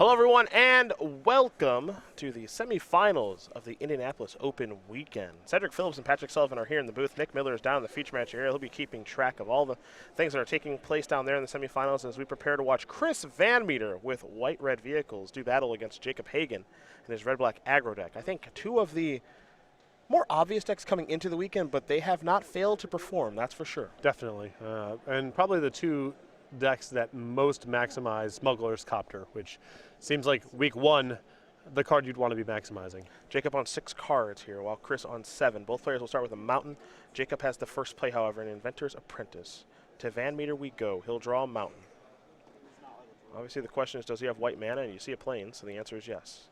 Hello, everyone, and welcome to the semifinals of the Indianapolis Open weekend. Cedric Phillips and Patrick Sullivan are here in the booth. Nick Miller is down in the feature match area. He'll be keeping track of all the things that are taking place down there in the semifinals as we prepare to watch Chris VanMeter with white-red vehicles do battle against Jacob Hagen and his red-black aggro deck. I think two of the more obvious decks coming into the weekend, but they have not failed to perform, that's for sure. Definitely, and probably the two decks that most maximize Smuggler's Copter, which seems like week one, the card you'd want to be maximizing. Jacob on 6 cards here, while Chris on 7. Both players will start with a Mountain. Jacob has the first play, however, an Inventor's Apprentice. To VanMeter we go. He'll draw a Mountain. Obviously, the question is, does he have white mana? And you see a plane, so the answer is yes.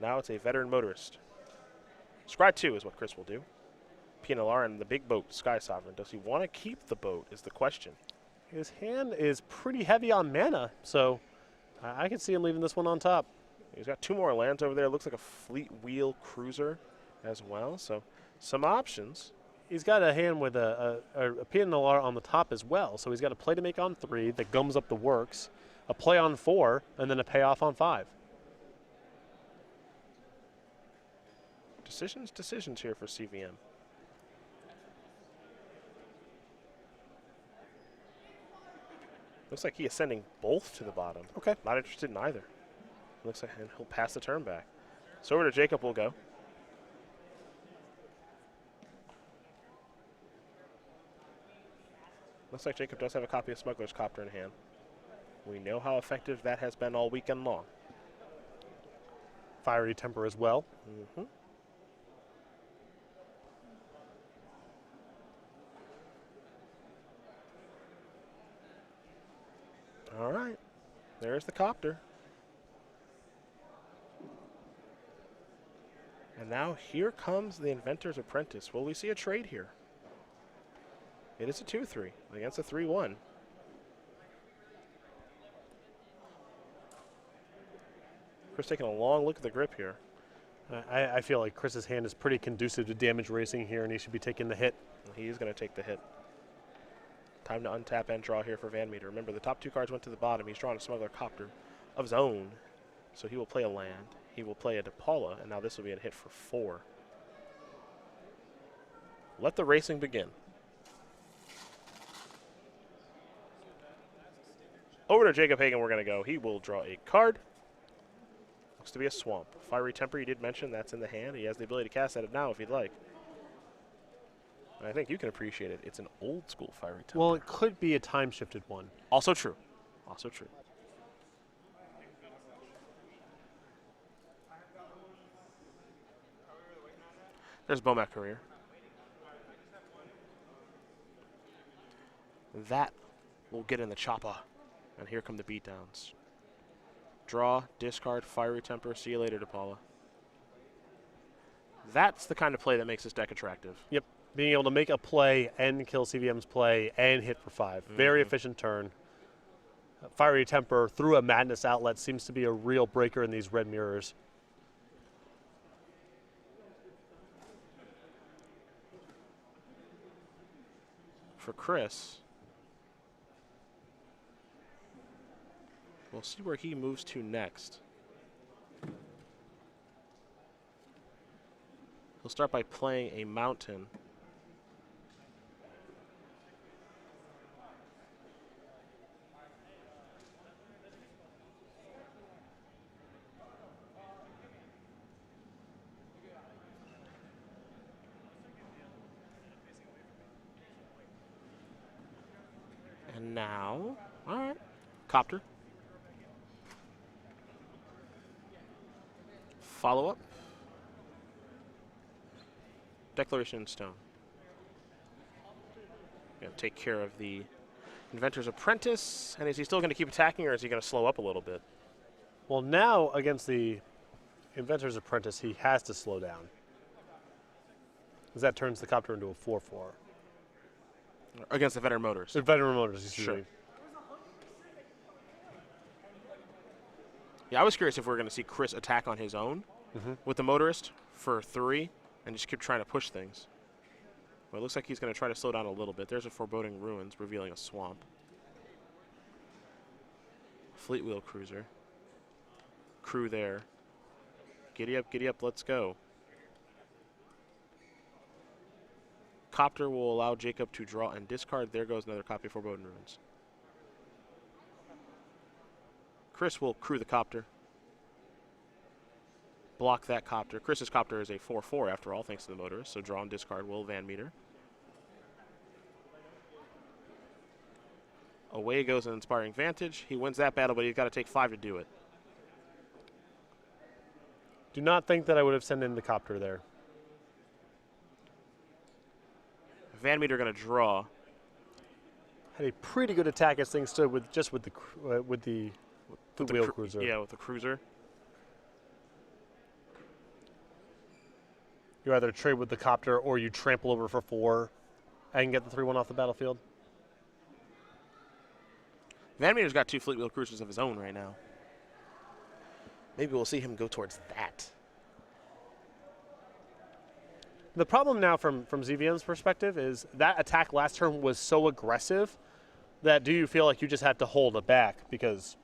Now it's a Veteran Motorist. Scry 2 is what Chris will do. PNLR and the big boat, Sky Sovereign. Does he want to keep the boat is the question. His hand is pretty heavy on mana, so I can see him leaving this one on top. He's got 2 more lands over there. Looks like a Fleet Wheel Cruiser as well, so some options. He's got a hand with a PNLR on the top as well, so he's got a play to make on 3 that gums up the works, a play on 4, and then a payoff on 5. Decisions here for CVM. Looks like he is sending both to the bottom. Okay. Not interested in either. Looks like he'll pass the turn back. So over to Jacob will go. Looks like Jacob does have a copy of Smuggler's Copter in hand. We know how effective that has been all weekend long. Fiery Temper as well. Mm-hmm. All right, there's the copter. And now here comes the Inventor's Apprentice. Will we see a trade here? It is a 2-3 against a 3-1. Chris taking a long look at the grip here. I feel like Chris's hand is pretty conducive to damage racing here, and he should be taking the hit. He is going to take the hit. Time to untap and draw here for VanMeter. Remember, the top 2 cards went to the bottom. He's drawing a Smuggler Copter of his own. So he will play a land. He will play a DePaula, and now this will be a hit for 4. Let the racing begin. Over to Jacob Hagen we're going to go. He will draw a card. Looks to be a Swamp. Fiery Temper, you did mention, that's in the hand. He has the ability to cast that now if he'd like. And I think you can appreciate it. It's an old school Fiery Temper. Well, it could be a time-shifted one. Also true. Also true. There's Bomac Career. That will get in the chopper. And here come the beatdowns. Draw, discard, Fiery Temper, see you later, DePaula. That's the kind of play that makes this deck attractive. Yep. Being able to make a play and kill CVM's play and hit for 5. Very efficient turn. Fiery Temper through a Madness Outlet seems to be a real breaker in these red mirrors. For Chris, we'll see where he moves to next. He'll start by playing a Mountain. And now, all right, Copter. Follow up. Declaration in Stone. Going to take care of the Inventor's Apprentice. And is he still going to keep attacking, or is he going to slow up a little bit? Well, now against the Inventor's Apprentice, he has to slow down, because that turns the Copter into a 4-4. Against the Veteran Motors. The Veteran Motors, excuse Sure. me. Yeah, I was curious if we were going to see Chris attack on his own with the Motorist for 3 and just keep trying to push things. Well, it looks like he's going to try to slow down a little bit. There's a Foreboding Ruins revealing a Swamp. Fleet Wheel Cruiser. Crew there. Giddy up, let's go. Copter will allow Jacob to draw and discard. There goes another copy of Foreboding Ruins. Chris will crew the Copter. Block that Copter. Chris's Copter is a 4/4 after all, thanks to the motorist. So draw and discard will VanMeter. Away goes an Inspiring Vantage. He wins that battle, but he's got to take 5 to do it. Do not think that I would have sent in the Copter there. VanMeter going to draw. Had a pretty good attack as things stood with just with the wheel cruiser. Yeah, with the cruiser. You either trade with the Copter or you trample over for 4 and get the 3/1 off the battlefield. VanMeter's got 2 Fleet Wheel Cruisers of his own right now. Maybe we'll see him go towards that. The problem now from ZVM's perspective is that attack last turn was so aggressive that do you feel like you just have to hold it back? Because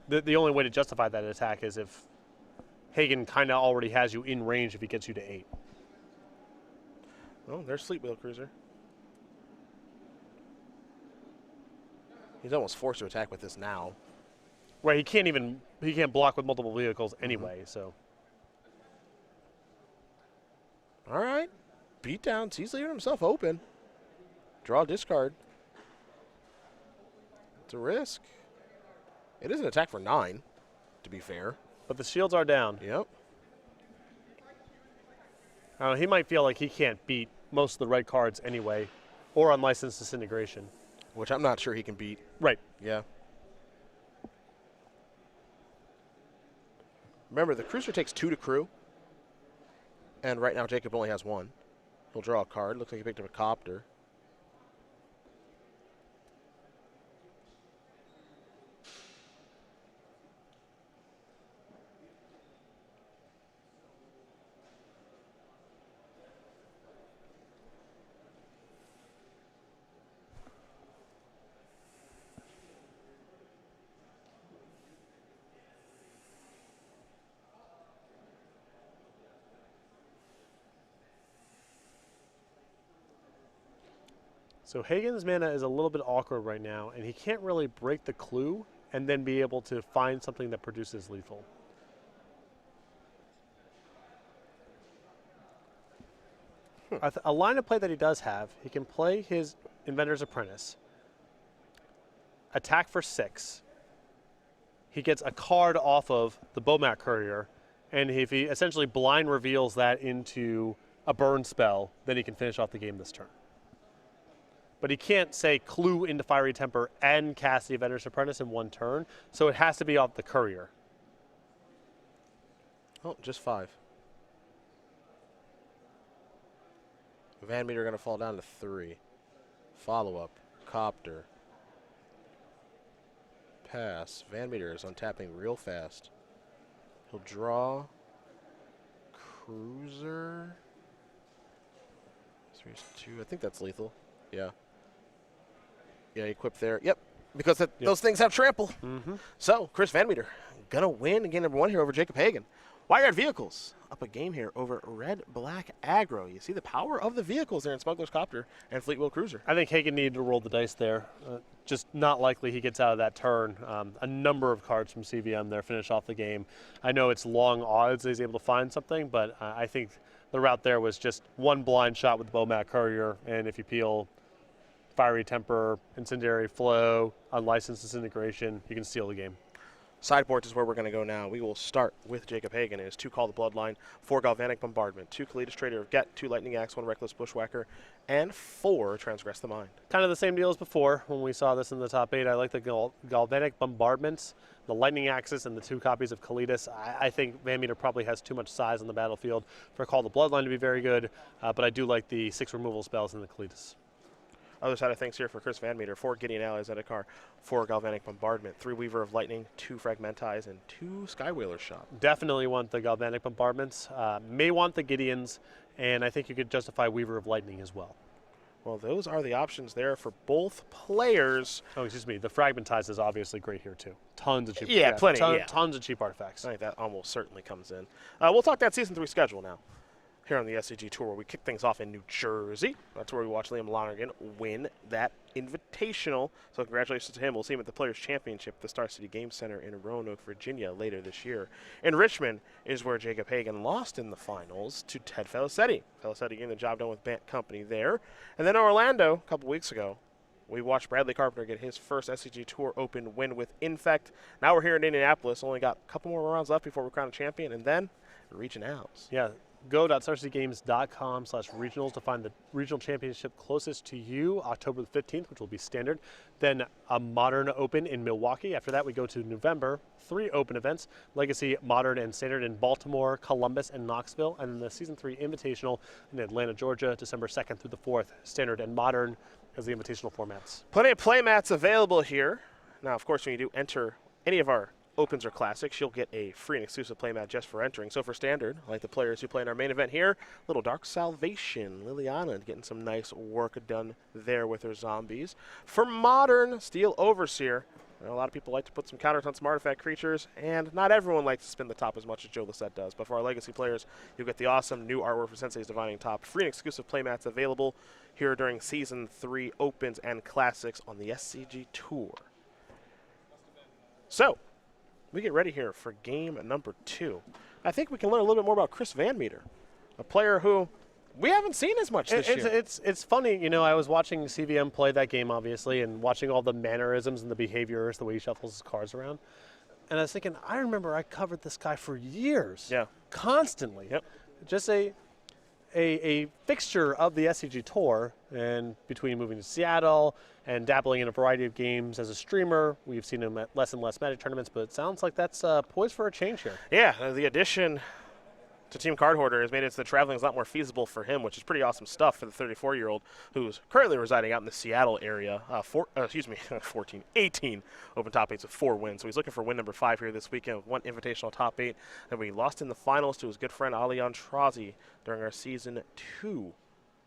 the only way to justify that attack is if Hagen kind of already has you in range if he gets you to 8. Oh, there's Fleet Wheel Cruiser. He's almost forced to attack with this now. Right, he can't block with multiple vehicles anyway, so. All right. Beat down. He's leaving himself open. Draw, discard. It's a risk. It is an attack for 9, to be fair. But the shields are down. Yep. I don't know, he might feel like he can't beat most of the red cards anyway, or Unlicensed Disintegration. Which I'm not sure he can beat. Right. Yeah. Remember, the cruiser takes 2 to crew. And right now, Jacob only has 1. He'll draw a card. Looks like he picked up a Copter. So Hagen's mana is a little bit awkward right now, and he can't really break the clue and then be able to find something that produces lethal. A line of play that he does have, he can play his Inventor's Apprentice, attack for 6. He gets a card off of the Bowmat Courier, and if he essentially blind reveals that into a burn spell, then he can finish off the game this turn. But he can't, say, clue into Fiery Temper and cast the Inventor's Apprentice in one turn, so it has to be off the Courier. Oh, just 5. VanMeter going to fall down to 3. Follow-up. Copter. Pass. VanMeter is untapping real fast. He'll draw. Cruiser. 3 is 2. I think that's lethal. Yeah. Yeah, equip there. Yep. Because those things have trample. So, Chris VanMeter going to win game number 1 here over Jacob Hagen. Wired Vehicles up a game here over Red Black Aggro. You see the power of the vehicles there in Smuggler's Copter and Fleet Wheel Cruiser. I think Hagen needed to roll the dice there. Just not likely he gets out of that turn. A number of cards from CVM there finish off the game. I know it's long odds that he's able to find something, but I think the route there was just one blind shot with the Bowmat Courier, and if you peel Fiery Temper, Incendiary Flow, Unlicensed Disintegration, you can steal the game. Sideboards is where we're going to go now. We will start with Jacob Hagen. It is 2 Call the Bloodline, 4 Galvanic Bombardment, 2 Kalidas Trader of Get, 2 Lightning Axe, 1 Reckless Bushwhacker, and 4 Transgress the Mind. Kind of the same deal as before when we saw this in the top 8. I like the Galvanic Bombardments, the Lightning Axes, and the 2 copies of Kalidas. I think VanMeter probably has too much size on the battlefield for Call the Bloodline to be very good, but I do like the 6 removal spells in the Kalidas. Other side of things here for Chris VanMeter, 4 Gideon Allies at a car, 4 Galvanic Bombardment, 3 Weaver of Lightning, 2 Fragmentize, and 2 Skywhaler Shot. Definitely want the Galvanic Bombardments. May want the Gideons, and I think you could justify Weaver of Lightning as well. Well, those are the options there for both players. Oh, excuse me. The Fragmentize is obviously great here too. Tons of cheap. Yeah, plenty. Tons of cheap artifacts. I think that almost certainly comes in. We'll talk that Season 3 schedule now. Here on the SCG Tour, where we kick things off in New Jersey. That's where we watch Liam Lonergan win that Invitational. So congratulations to him. We'll see him at the Players' Championship at the Star City Game Center in Roanoke, Virginia later this year. In Richmond is where Jacob Hagen lost in the finals to Ted Felicetti. Felicetti getting the job done with Bant Company there. And then in Orlando, a couple weeks ago, we watched Bradley Carpenter get his first SCG Tour Open win with Infect. Now we're here in Indianapolis. Only got a couple more rounds left before we're crowned a champion. And then regionals. Yeah. Go.starcitygames.com/regionals to find the regional championship closest to you, October the 15th, which will be standard. Then a Modern Open in Milwaukee. After that, we go to November, 3 open events, Legacy, Modern, and Standard in Baltimore, Columbus, and Knoxville. And then the Season 3 Invitational in Atlanta, Georgia, December 2nd through the 4th, Standard and Modern as the Invitational formats. Plenty of play mats available here. Now, of course, when you do enter any of our Opens or Classics, you'll get a free and exclusive playmat just for entering. So for Standard, like the players who play in our main event here, Little Dark Salvation, Liliana getting some nice work done there with her zombies. For Modern, Steel Overseer. A lot of people like to put some counters on some artifact creatures, and not everyone likes to spin the top as much as Joe Lissette does. But for our Legacy players, you'll get the awesome new artwork for Sensei's Divining Top. Free and exclusive playmats available here during Season 3 Opens and Classics on the SCG Tour. So, we get ready here for game number 2. I think we can learn a little bit more about Chris VanMeter, a player who we haven't seen as much this year. It's funny, you know, I was watching CVM play that game, obviously, and watching all the mannerisms and the behaviors, the way he shuffles his cards around. And I was thinking, I remember I covered this guy for years. Yeah. Constantly. Yep. Just a fixture of the SCG Tour, and between moving to Seattle and dabbling in a variety of games as a streamer, we've seen him at less and less Magic tournaments, but it sounds like that's poised for a change here. Yeah, the addition to Team Card Hoarder has made it so that traveling is a lot more feasible for him, which is pretty awesome stuff for the 34-year-old who's currently residing out in the Seattle area. 18 open top 8s with 4 wins. So he's looking for win number 5 here this weekend with 1 invitational top 8. And we lost in the finals to his good friend Ali Antrazi during our Season 2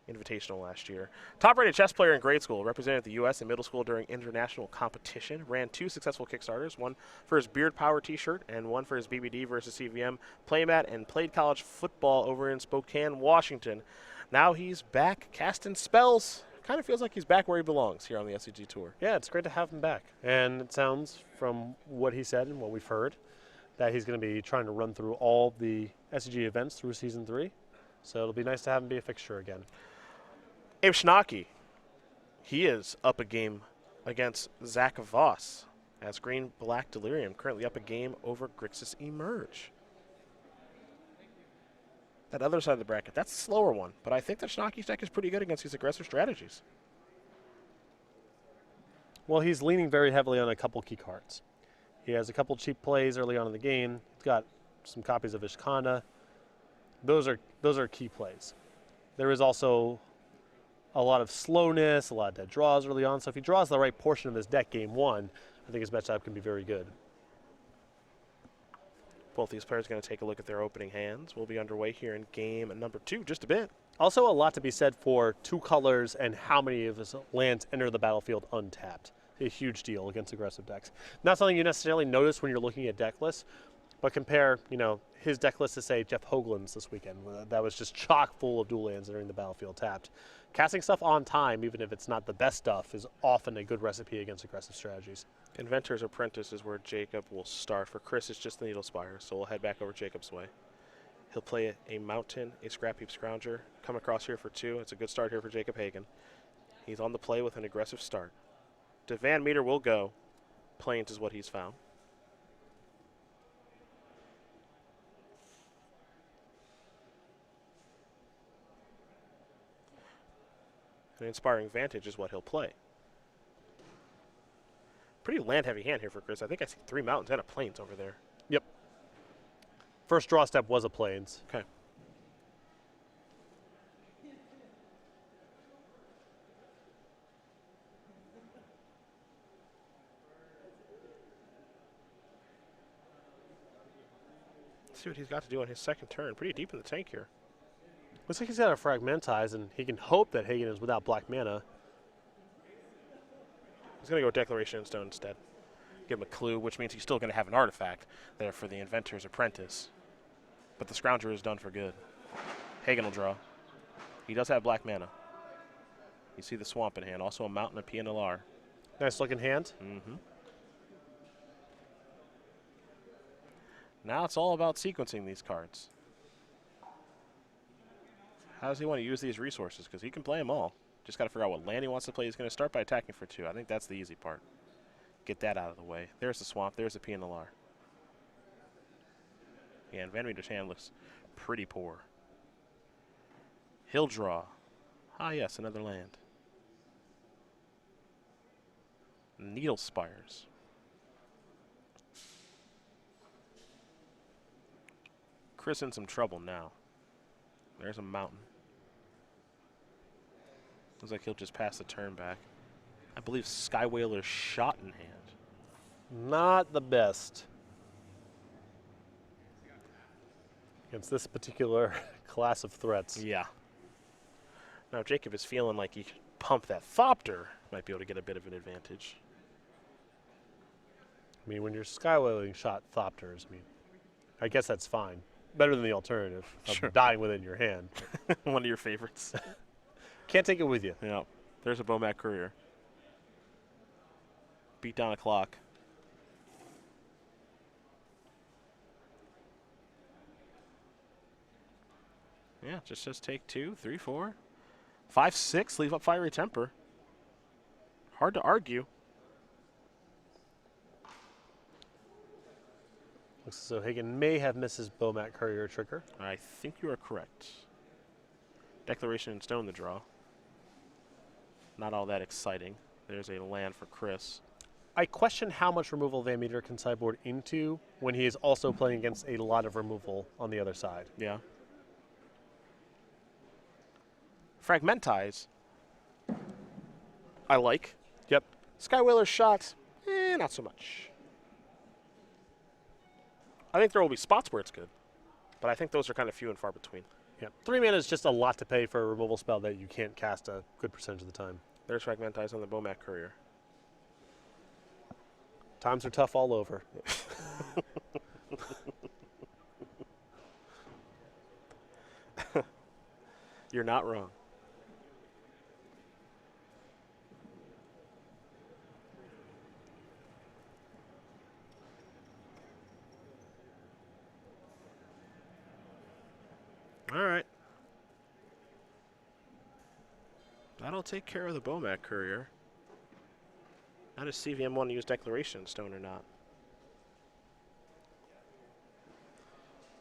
Invitational last year. Top-rated chess player in grade school, represented the U.S. in middle school during international competition, ran 2 successful Kickstarters, one for his Beard Power t-shirt and one for his BBD versus CVM playmat, and played college football over in Spokane, Washington. Now he's back casting spells. Kind of feels like he's back where he belongs here on the SCG Tour. Yeah, it's great to have him back. And it sounds, from what he said and what we've heard, that he's going to be trying to run through all the SCG events through Season 3. So it'll be nice to have him be a fixture again. Abe Schnocki, he is up a game against Zach Voss as Green-Black Delirium, currently up a game over Grixis Emerge. That other side of the bracket, that's a slower one, but I think that Schnocki's deck is pretty good against these aggressive strategies. Well, he's leaning very heavily on a couple key cards. He has a couple cheap plays early on in the game. He's got some copies of Ishkanda. Those are key plays. There is also a lot of slowness, a lot of dead draws early on. So if he draws the right portion of his deck game 1, I think his matchup can be very good. Both these players are going to take a look at their opening hands. We'll be underway here in game number 2, just a bit. Also a lot to be said for 2 colors and how many of his lands enter the battlefield untapped. A huge deal against aggressive decks. Not something you necessarily notice when you're looking at deck lists, but compare, you know, his deck list to, say, Jeff Hoagland's this weekend. That was just chock full of dual lands entering the battlefield tapped. Casting stuff on time, even if it's not the best stuff, is often a good recipe against aggressive strategies. Inventor's Apprentice is where Jacob will start. For Chris, it's just the Needle Spire, so we'll head back over Jacob's way. He'll play a Mountain, a Scrap Heap Scrounger, come across here for 2. It's a good start here for Jacob Hagen. He's on the play with an aggressive start. To VanMeter will go. Plains is what he's found. An Inspiring Vantage is what he'll play. Pretty land-heavy hand here for Chris. I think I see 3 mountains and a plains over there. Yep. First draw step was a plains. Okay. Let's see what he's got to do on his second turn. Pretty deep in the tank here. Looks like he's got a Fragmentize, and he can hope that Hagen is without black mana. He's going to go Declaration in Stone instead. Give him a clue, which means he's still going to have an artifact there for the Inventor's Apprentice. But the Scrounger is done for good. Hagen will draw. He does have black mana. You see the Swamp in hand, also a Mountain, a PNLR. Nice looking hand. Mm-hmm. Now it's all about sequencing these cards. How does he want to use these resources? Because he can play them all. Just got to figure out what land he wants to play. He's going to start by attacking for 2. I think that's the easy part. Get that out of the way. There's the Swamp. There's the PNLR. Yeah, and VanMeter's hand looks pretty poor. He'll draw. Ah, yes, another land. Needle Spires. Chris in some trouble now. There's a Mountain. Looks like he'll just pass the turn back. I believe Skywhaler's Shot in hand. Not the best against this particular class of threats. Yeah. Now Jacob is feeling like he could pump that Thopter. Might be able to get a bit of an advantage. I mean, when you're Skywhaling Shot Thopters, I mean, I guess that's fine. Better than the alternative of Sure. dying within your hand. One of your favorites. Can't take it with you. Yeah. There's a Bomat Courier. Beat down a clock. Yeah, just take 2, 3, 4, 5, 6. Leave up Fiery Temper. Hard to argue. Looks as though Hagen may have missed his Bomat Courier trigger. I think you are correct. Declaration in Stone the draw. Not all that exciting. There's a land for Chris. I question how much removal VanMeter can sideboard into when he is also playing against a lot of removal on the other side. Yeah. Fragmentize. I like. Yep. Skywhaler's Shot, not so much. I think there will be spots where it's good, but I think those are kind of few and far between. Yep. 3 mana is just a lot to pay for a removal spell that you can't cast a good percentage of the time. There's Fragmentize on the Bomat Courier. Times are tough all over. You're not wrong. All right. That'll take care of the Bomat Courier. Now does CVM want to use Declaration Stone or not?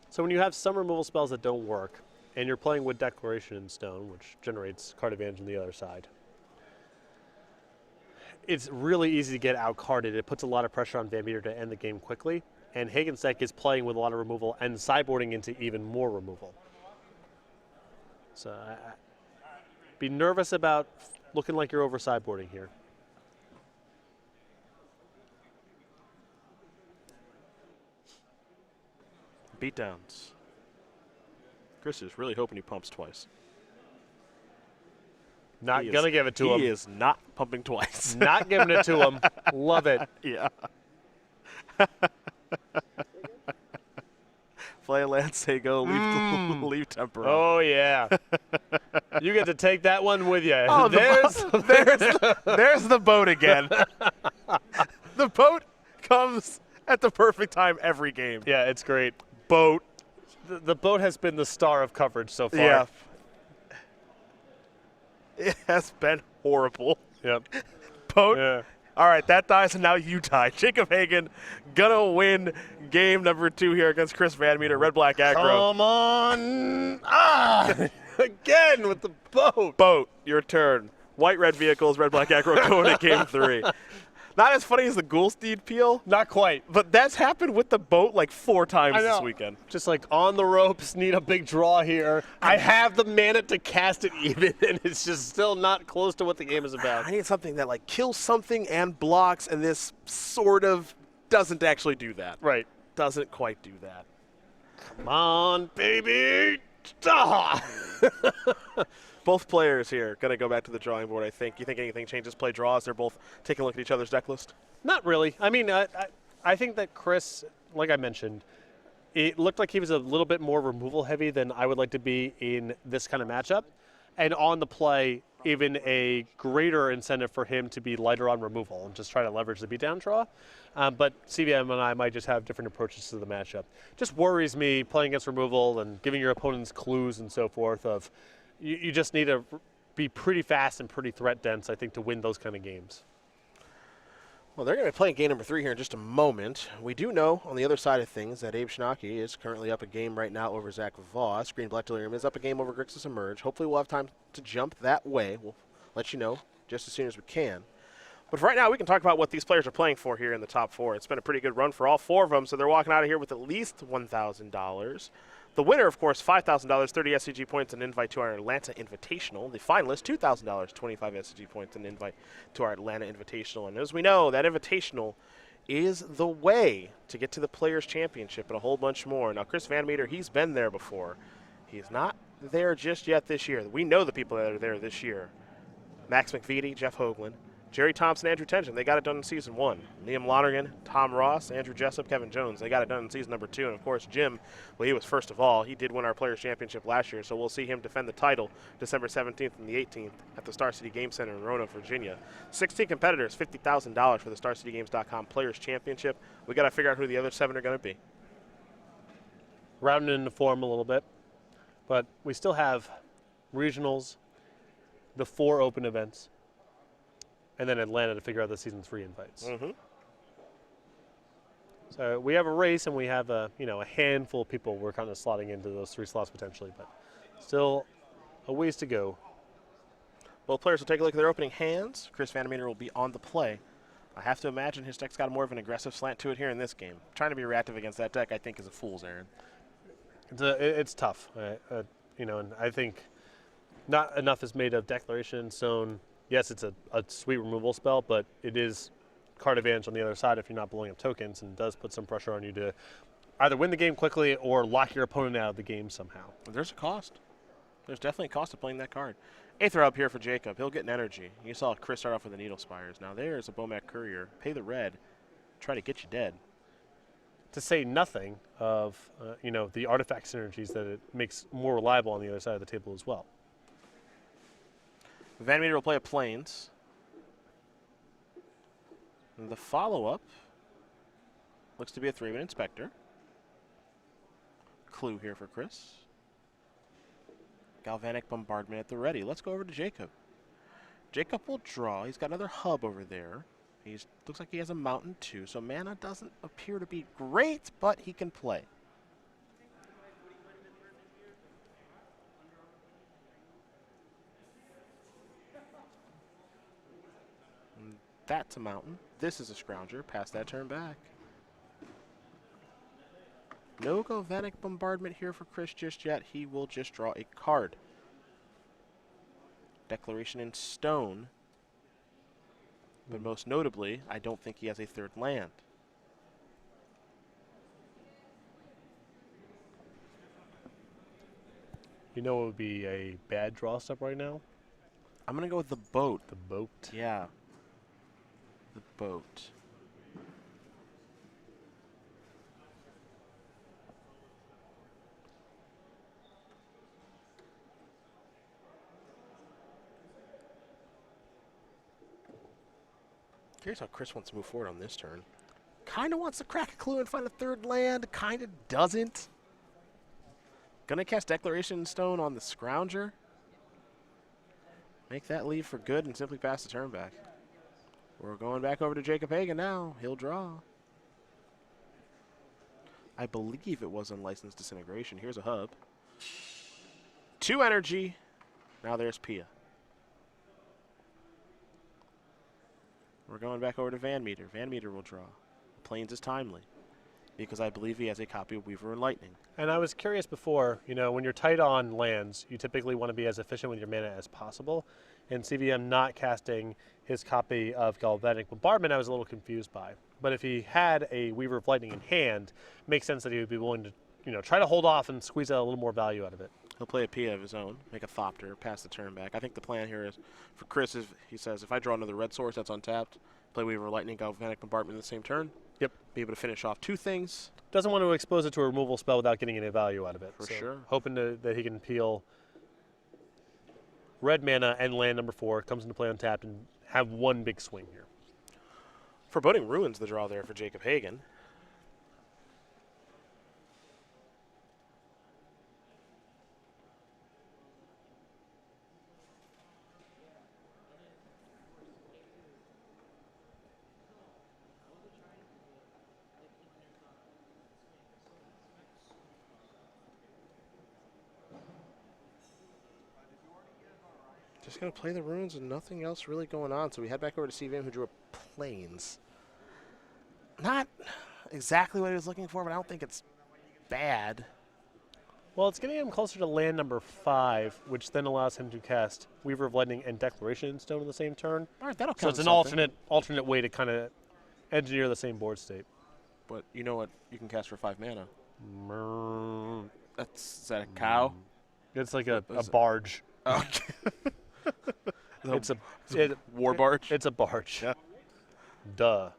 So when you have some removal spells that don't work, and you're playing with Declaration in Stone, which generates card advantage on the other side, it's really easy to get out-carded. It puts a lot of pressure on VanMeter to end the game quickly, and Hagen's deck is playing with a lot of removal and sideboarding into even more removal. So be nervous about looking like you're over sideboarding here. Beatdowns. Chris is really hoping he pumps twice. Not going to give it to him. He is not pumping twice. Not giving it to him. Love it. Yeah. Play a land, say go, leave temper. Oh, yeah. You get to take that one with you. Oh, there's the boat again. The boat comes at the perfect time every game. Yeah, it's great. Boat. The boat has been the star of coverage so far. Yeah. It has been horrible. Yep. Boat. Yeah. All right, that dies, and now you die. Jacob Hagen gonna win game number 2 here against Chris VanMeter, Red-Black Aggro. Come on. Again with the boat. Boat, your turn. White-red vehicles, Red-Black Aggro going to game 3. Not as funny as the Ghoulsteed peel, Not quite. but that's happened with the boat like 4 times I know. this weekend. Just like on the ropes, need a big draw here. I have the mana to cast it even, and it's just still not close to what the game is about. I need something that like kills something and blocks, and this sort of doesn't actually do that. Right. Doesn't quite do that. Come on, baby. Both players here going to go back to the drawing board, I think. You think anything changes play draws? They're both taking a look at each other's deck list? Not really. I mean, I think that Chris, like I mentioned, it looked like he was a little bit more removal heavy than I would like to be in this kind of matchup. And on the play, even a greater incentive for him to be lighter on removal and just try to leverage the beatdown draw. But CVM and I might just have different approaches to the matchup. Just worries me playing against removal and giving your opponents clues and so forth of you just need to be pretty fast and pretty threat dense, I think, to win those kind of games. Well, they're going to be playing game number 3 here in just a moment. We do know on the other side of things that Abe Schnocke is currently up a game right now over Zach Voss. Green Black Delirium is up a game over Grixis Emerge. Hopefully we'll have time to jump that way. We'll let you know just as soon as we can. But for right now, we can talk about what these players are playing for here in the top 4. It's been a pretty good run for all 4 of them, so they're walking out of here with at least $1,000. The winner, of course, $5,000, 30 SCG points, and an invite to our Atlanta Invitational. The finalist, $2,000, 25 SCG points, and an invite to our Atlanta Invitational. And as we know, that Invitational is the way to get to the Players' Championship and a whole bunch more. Now, Chris VanMeter, he's been there before. He's not there just yet this year. We know the people that are there this year. Max McVitie, Jeff Hoagland, Jerry Thompson, Andrew Tension, they got it done in Season 1. Liam Lonergan, Tom Ross, Andrew Jessup, Kevin Jones, they got it done in Season number 2. And, of course, Jim, well, he was first of all. He did win our Players' Championship last year, so we'll see him defend the title December 17th and the 18th at the Star City Game Center in Roanoke, Virginia. 16 competitors, $50,000 for the StarCityGames.com Players' Championship. We got to figure out who the other 7 are going to be. Rounding into form a little bit, but we still have regionals, the 4 open events, and then Atlanta to figure out the Season 3 invites. Mm-hmm. So we have a race, and we have a handful of people we're kind of slotting into those 3 slots potentially, but still a ways to go. Both players will take a look at their opening hands. Chris VanMeter will be on the play. I have to imagine his deck's got more of an aggressive slant to it here in this game. Trying to be reactive against that deck, I think, is a fool's errand. It's tough, and I think not enough is made of Declaration Stone. Yes, it's a sweet removal spell, but it is card advantage on the other side if you're not blowing up tokens, and does put some pressure on you to either win the game quickly or lock your opponent out of the game somehow. There's a cost. There's definitely a cost to playing that card. Aether up here for Jacob. He'll get an energy. You saw Chris start off with the Needle Spires. Now there's a Bomac Courier. Pay the red. Try to get you dead. To say nothing of the artifact synergies that it makes more reliable on the other side of the table as well. VanMeter will play a Plains. And the follow-up looks to be a 3-man Inspector. Clue here for Chris. Galvanic Bombardment at the ready. Let's go over to Jacob. Jacob will draw. He's got another hub over there. Looks like he has a mountain too, so mana doesn't appear to be great, but he can play. And that's a mountain. This is a Scrounger. Pass that turn back. No Galvanic Bombardment here for Chris just yet. He will just draw a card. Declaration in Stone. But most notably, I don't think he has a 3rd land. You know what would be a bad draw step right now? I'm going to go with the boat. The boat? Yeah. The boat. Curious how Chris wants to move forward on this turn. Kind of wants to crack a clue and find a 3rd land. Kind of doesn't. Gonna cast Declaration Stone on the Scrounger. Make that leave for good and simply pass the turn back. We're going back over to Jacob Hagen now. He'll draw. I believe it was Unlicensed Disintegration. Here's a hub. 2 energy. Now there's Pia. We're going back over to VanMeter. VanMeter will draw. Plains is timely because I believe he has a copy of Weaver and Lightning. And I was curious before, when you're tight on lands, you typically want to be as efficient with your mana as possible. And CVM not casting his copy of Galvanic Bombardment, I was a little confused by. But if he had a Weaver of Lightning in hand, it makes sense that he would be willing to, try to hold off and squeeze out a little more value out of it. He'll play a Pia of his own, make a Thopter, pass the turn back. I think the plan here is, for Chris, is he says, if I draw another red source that's untapped, play Weaver of Lightning, Galvanic Bombardment in the same turn. Yep. Be able to finish off 2 things. Doesn't want to expose it to a removal spell without getting any value out of it. For sure. Hoping that he can peel red mana and land number 4, comes into play untapped, and have one big swing here. Foreboding Ruins the draw there for Jacob Hagen. Just going to play the runes and nothing else really going on. So we head back over to CVM, who drew a Plains. Not exactly what he was looking for, but I don't think it's bad. Well, it's getting him closer to land number 5, which then allows him to cast Weaver of Lightning and Declaration Stone in the same turn. All right, that'll So count. it's an alternate way to kind of engineer the same board state. But you know what you can cast for 5 mana? Mrrr. Is that a cow? It's like a barge. Okay. It's a war barge? It's a barge. Yeah. Duh.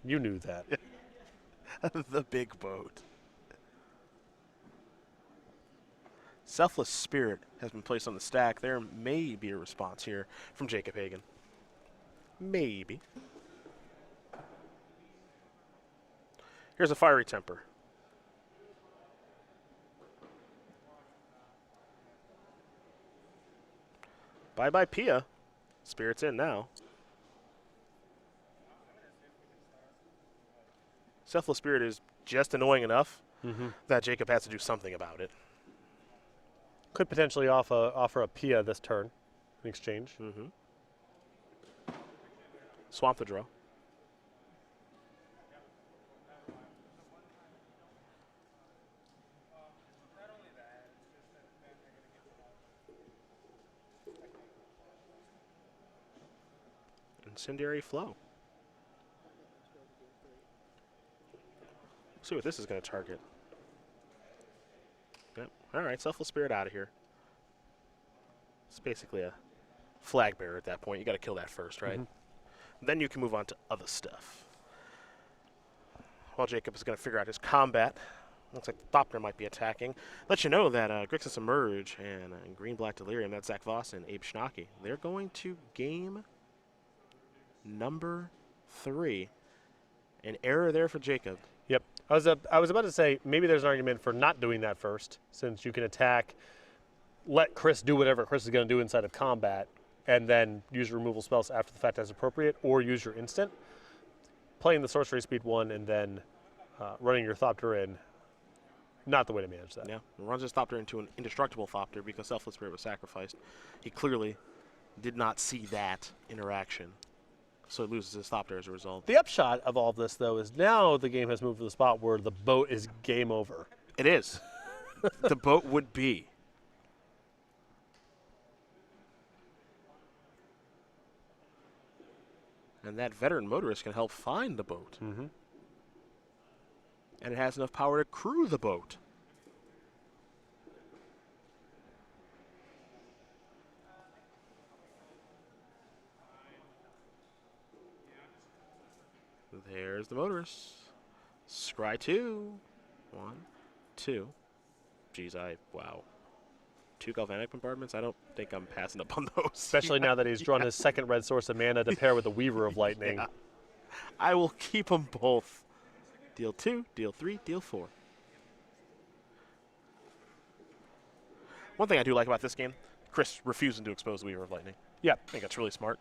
You knew that. The big boat. Selfless Spirit has been placed on the stack. There may be a response here from Jacob Hagen. Maybe. Here's a Fiery Temper. Bye-bye, Pia. Spirit's in now. Selfless Spirit is just annoying enough that Jacob has to do something about it. Could potentially offer a Pia this turn in exchange. Swamp the draw. Incendiary Flow. See what this is going to target. Yep. All right, Selfless Spirit out of here. It's basically a flag bearer at that point. You got to kill that first, right? Then you can move on to other stuff. While Jacob is going to figure out his combat. Looks like the Thopter might be attacking. Let you know that Grixis Emerge and Green-Black Delirium, that's Zach Voss and Abe Schnocke, they're going to game number 3. An error there for Jacob. Yep. I was about to say maybe there's an argument for not doing that first, since you can attack, let Chris do whatever Chris is going to do inside of combat, and then use removal spells after the fact as appropriate, or use your instant. Playing the sorcery speed 1 and then running your Thopter in, not the way to manage that. Yeah, runs his Thopter into an indestructible Thopter because Selfless Spirit was sacrificed. He clearly did not see that interaction, so he loses his Thopter as a result. The upshot of all of this, though, is now the game has moved to the spot where the boat is game over. It is. The boat would be. And that veteran motorist can help find the boat. And it has enough power to crew the boat. There's the motorist. Scry 2. 1, 2. Geez, wow. 2 Galvanic Bombardments? I don't think I'm passing up on those. Especially now that he's drawn his second red source of mana to pair with the Weaver of Lightning. Yeah. I will keep them both. Deal 2, deal 3, deal 4. One thing I do like about this game, Chris refusing to expose the Weaver of Lightning. Yeah. I think that's really smart.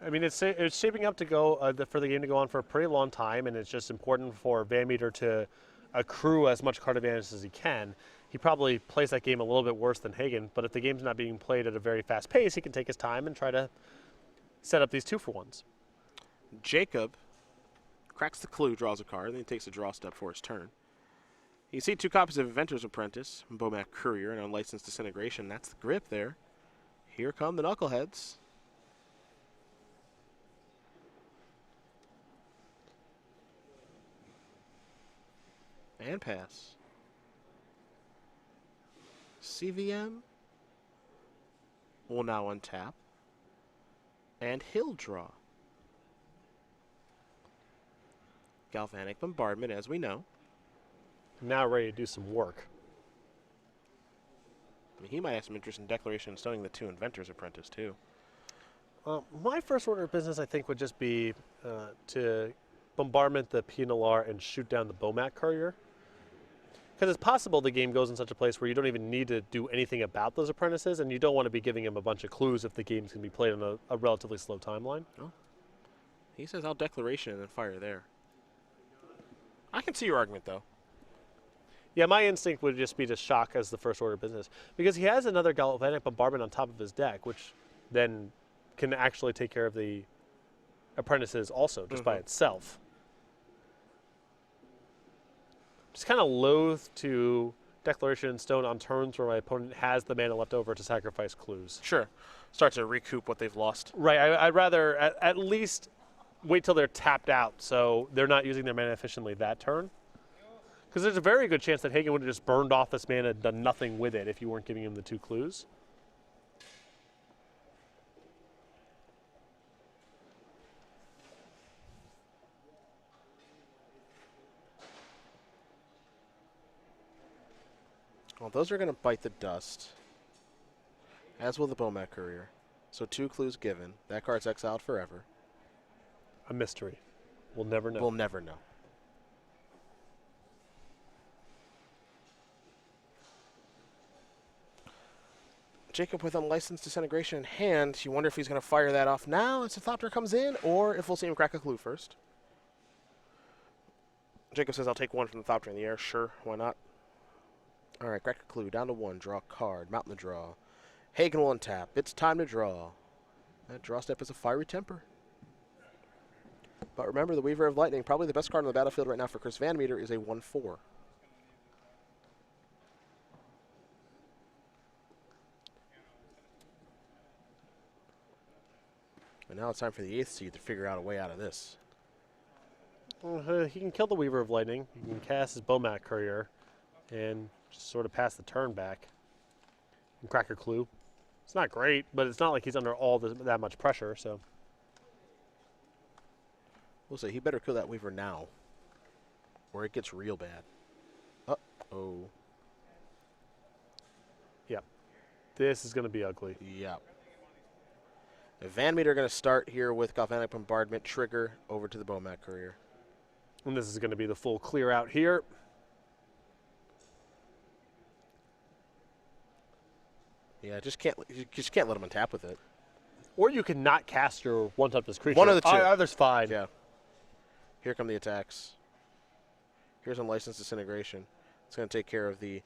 I mean, it's shaping up to go for the game to go on for a pretty long time, and it's just important for VanMeter to accrue as much card advantage as he can. He probably plays that game a little bit worse than Hagen, but if the game's not being played at a very fast pace, he can take his time and try to set up these 2-for-1s. Jacob cracks the clue, draws a card, then he takes a draw step for his turn. You see 2 copies of Inventor's Apprentice, Bomac Courier, and Unlicensed Disintegration. That's the grip there. Here come the Knuckleheads. And pass. CVM will now untap, and he'll draw. Galvanic Bombardment, as we know. Now ready to do some work. I mean, he might have some interest in Declaration and Stoning the 2 Inventor's Apprentice, too. My first order of business, I think, would just be to bombardment the PNLR and shoot down the Bomat Courier. Because it's possible the game goes in such a place where you don't even need to do anything about those apprentices, and you don't want to be giving him a bunch of clues if the game's going to be played on a relatively slow timeline. Oh. He says, I'll Declaration and then fire there. I can see your argument, though. Yeah, my instinct would just be to shock as the first order of business. Because he has another Galvanic Bombardment on top of his deck, which then can actually take care of the apprentices also, just by itself. Just kind of loath to Declaration in Stone on turns where my opponent has the mana left over to sacrifice clues. Sure. Start to recoup what they've lost. Right, I'd rather at least wait till they're tapped out so they're not using their mana efficiently that turn. Because there's a very good chance that Hagen would have just burned off this mana and done nothing with it if you weren't giving him the 2 clues. Well, those are going to bite the dust, as will the Bomat Courier. So 2 clues given. That card's exiled forever. A mystery. We'll never know. We'll never know. Jacob with Unlicensed Disintegration in hand. You wonder if he's going to fire that off now as the Thopter comes in, or if we'll see him crack a clue first. Jacob says, I'll take 1 from the Thopter in the air. Sure, why not? All right, crack a clue. Down to 1. Draw a card. Mountain the draw. Hagen will untap. It's time to draw. That draw step is a Fiery Temper. But remember, the Weaver of Lightning, probably the best card on the battlefield right now for Chris VanMeter, is a 1/4. And now it's time for the 8th seed to figure out a way out of this. He can kill the Weaver of Lightning. He can cast his Bomat Courier and just sort of pass the turn back and crack a clue. It's not great, but it's not like he's under that much pressure, so. We'll say he better kill that Weaver now, or it gets real bad. Uh-oh. Yep. This is going to be ugly. Yep. VanMeter going to start here with Galvanic Bombardment, trigger over to the Bomat Courier. And this is going to be the full clear out here. Yeah, you just can't let him untap with it. Or you can not cast your one-touchless creature. One of the two. Either's fine. Yeah. Here come the attacks. Here's Unlicensed Disintegration. It's going to take care of the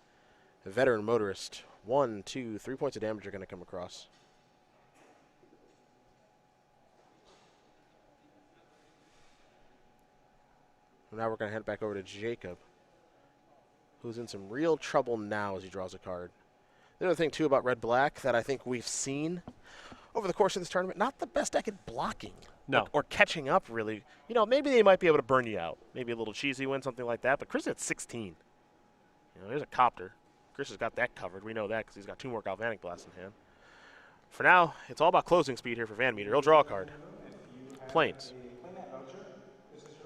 Veteran Motorist. 1, 2, 3 points of damage are going to come across. And now we're going to head back over to Jacob, who's in some real trouble now as he draws a card. The other thing, too, about Red-Black that I think we've seen over the course of this tournament, not the best deck at blocking. No. Or catching up, really. You know, maybe they might be able to burn you out. Maybe a little cheesy win, something like that. But Chris is at 16. You know, there's a Copter. Chris has got that covered. We know that because he's got 2 more Galvanic Blasts in hand. For now, it's all about closing speed here for VanMeter. He'll draw a card. Plains.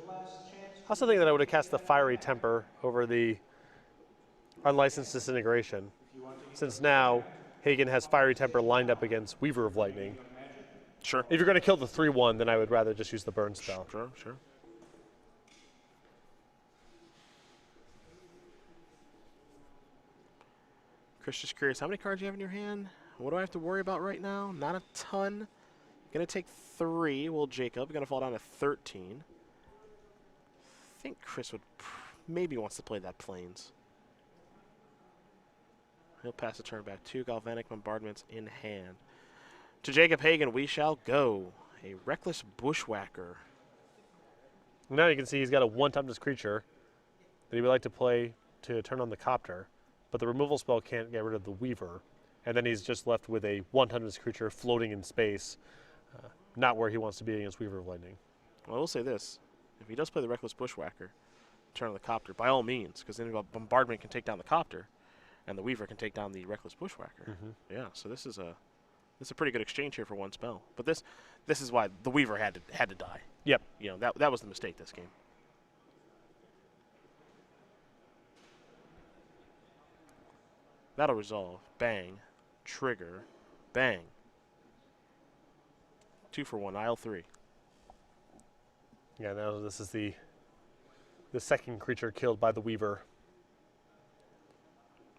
I also think that I would have cast the Fiery Temper over the Unlicensed Disintegration, since now Hagen has Fiery Temper lined up against Weaver of Lightning. Sure. If you're going to kill the 3/1, then I would rather just use the burn spell. Sure, sure. Chris, just curious, how many cards do you have in your hand? What do I have to worry about right now? Not a ton. Going to take 3. Well, Jacob, going to fall down to 13. I think Chris would maybe wants to play that Plains. He'll pass the turn back. 2 Galvanic Bombardments in hand. To Jacob Hagen, we shall go. A Reckless Bushwhacker. Now you can see he's got a one-touchless creature that he would like to play to turn on the Copter, but the removal spell can't get rid of the Weaver, and then he's just left with a one-touchless creature floating in space, not where he wants to be against Weaver of Lightning. Well, I will say this. If he does play the Reckless Bushwhacker, turn on the Copter, by all means, because then Bombardment can take down the Copter. and the Weaver can take down the Reckless Bushwhacker. Yeah, so this is a pretty good exchange here for one spell. But this is why the Weaver had to die. Yep. You know, that was the mistake this game. That'll resolve. Bang. Trigger. Bang. 2 for 1. Aisle 3. Yeah, now this is the second creature killed by the Weaver.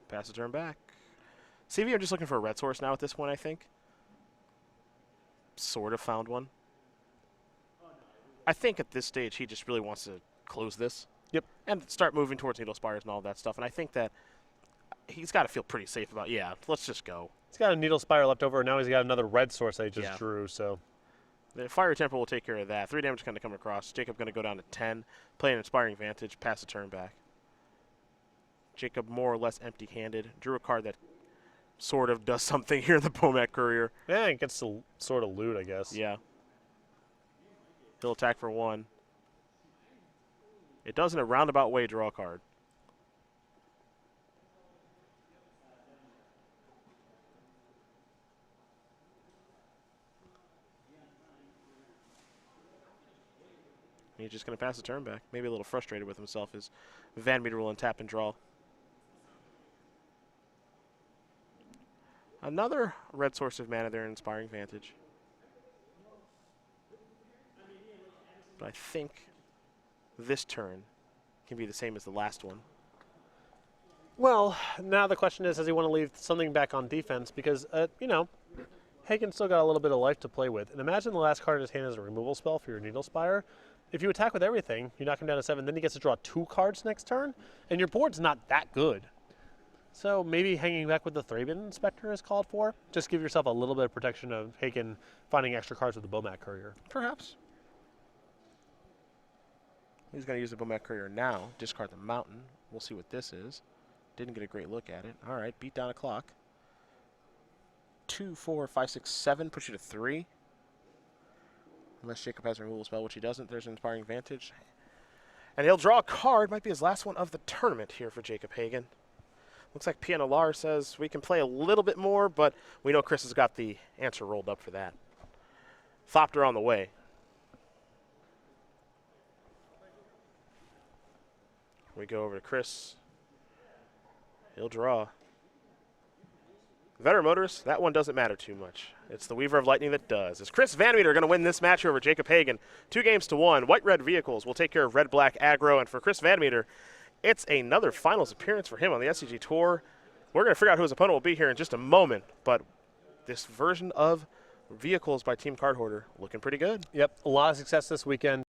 Pass the turn back. CV, I'm just looking for a red source now at this point, I think. Sort of found one. I think at this stage he just really wants to close this. Yep. And start moving towards Needle Spires and all that stuff. And I think that he's got to feel pretty safe about, yeah, let's just go. He's got a Needle Spire left over, and now he's got another red source that he just drew, so. The Fire Temple will take care of that. 3 damage going to come across. Jacob going to go down to 10. Play an Inspiring Vantage. Pass the turn back. Jacob more or less empty-handed. Drew a card that sort of does something here in the Bomac Courier. Yeah, it gets to sort of loot, I guess. Yeah. He'll attack for 1. It does in a roundabout way draw a card. He's just going to pass the turn back. Maybe a little frustrated with himself as VanMeter will untap and draw. Another red source of mana there, Inspiring Vantage. But I think this turn can be the same as the last one. Well, now the question is, does he want to leave something back on defense? Because, you know, Hagen still got a little bit of life to play with. And imagine the last card in his hand is a removal spell for your Needle Spire. If you attack with everything, you knock him down to 7, then he gets to draw 2 cards next turn, and your board's not that good. So maybe hanging back with the Thraben Inspector is called for. Just give yourself a little bit of protection of Hagen finding extra cards with the Bomac Courier. Perhaps. He's going to use the Bomac Courier now. Discard the Mountain. We'll see what this is. Didn't get a great look at it. All right, beat down a clock. 2, 4, 5, 6, 7. Push you to 3. Unless Jacob has a removal spell, which he doesn't. There's an Inspiring Vantage. And he'll draw a card. Might be his last one of the tournament here for Jacob Hagen. Looks like Piano Lar says we can play a little bit more, but we know Chris has got the answer rolled up for that. Thopter on the way. We go over to Chris. He'll draw. Veteran Motorist, that one doesn't matter too much. It's the Weaver of Lightning that does. Is Chris VanMeter going to win this match over Jacob Hagen? 2-1. White-red vehicles will take care of red-black aggro. And for Chris VanMeter, it's another finals appearance for him on the SCG Tour. We're going to figure out who his opponent will be here in just a moment. But this version of vehicles by Team Card Hoarder looking pretty good. Yep, a lot of success this weekend.